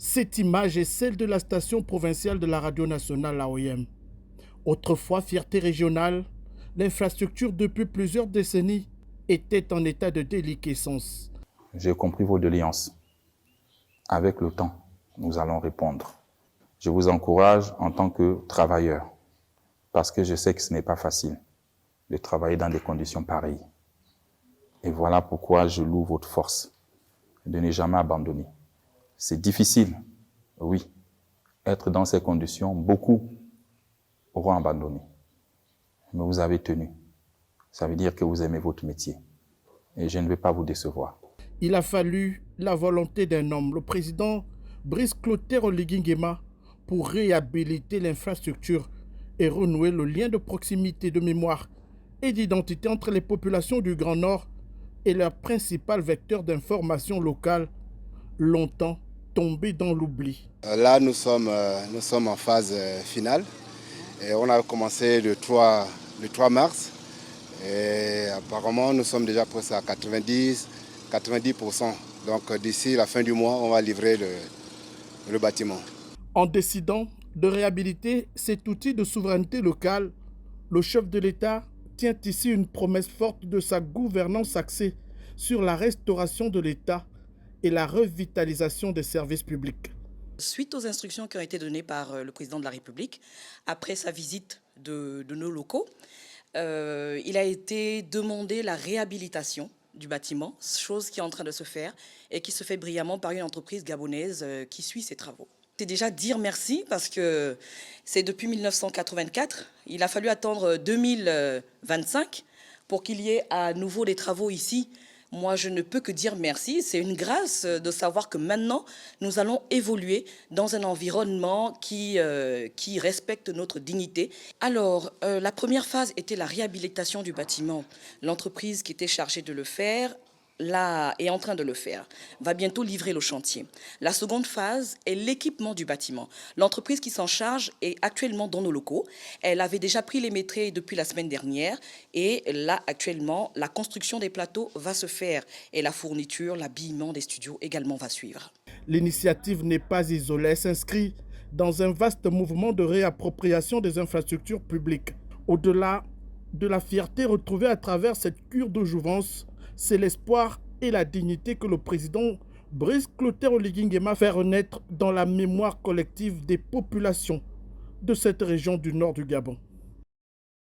Cette image est celle de la station provinciale de la radio nationale AOM. Autrefois fierté régionale, l'infrastructure depuis plusieurs décennies était en état de déliquescence. J'ai compris vos doléances. Avec le temps, nous allons répondre. Je vous encourage en tant que travailleur, parce que je sais que ce n'est pas facile de travailler dans des conditions pareilles. Et voilà pourquoi je loue votre force de ne jamais abandonner. C'est difficile, oui. Être dans ces conditions, beaucoup auront abandonné. Mais vous avez tenu. Ça veut dire que vous aimez votre métier. Et je ne vais pas vous décevoir. Il a fallu la volonté d'un homme, le président Brice Clotaire Oligui Nguema, pour réhabiliter l'infrastructure et renouer le lien de proximité, de mémoire et d'identité entre les populations du Grand Nord et leur principal vecteur d'information locale, longtemps tombé dans l'oubli. Là, nous sommes en phase finale. Et on a commencé le 3 mars. Et apparemment, nous sommes déjà presque à 90%. Donc d'ici la fin du mois, on va livrer le bâtiment. En décidant de réhabiliter cet outil de souveraineté locale, le chef de l'État tient ici une promesse forte de sa gouvernance axée sur la restauration de l'État et la revitalisation des services publics. Suite aux instructions qui ont été données par le président de la République, après sa visite de nos locaux, il a été demandé la réhabilitation du bâtiment, chose qui est en train de se faire et qui se fait brillamment par une entreprise gabonaise qui suit ses travaux. C'est déjà dire merci parce que c'est depuis 1984, il a fallu attendre 2025 pour qu'il y ait à nouveau des travaux ici. Moi, je ne peux que dire merci. C'est une grâce de savoir que maintenant, nous allons évoluer dans un environnement qui respecte notre dignité. Alors, la première phase était la réhabilitation du bâtiment. L'entreprise qui était chargée de le faire là est en train de le faire, va bientôt livrer le chantier. La seconde phase est l'équipement du bâtiment. L'entreprise qui s'en charge est actuellement dans nos locaux. Elle avait déjà pris les métrés depuis la semaine dernière et là actuellement la construction des plateaux va se faire et la fourniture, l'habillement des studios également va suivre. L'initiative n'est pas isolée, elle s'inscrit dans un vaste mouvement de réappropriation des infrastructures publiques. Au-delà de la fierté retrouvée à travers cette cure de jouvence, c'est l'espoir et la dignité que le président Brice Clotaire Oligui Nguema fait renaître dans la mémoire collective des populations de cette région du nord du Gabon.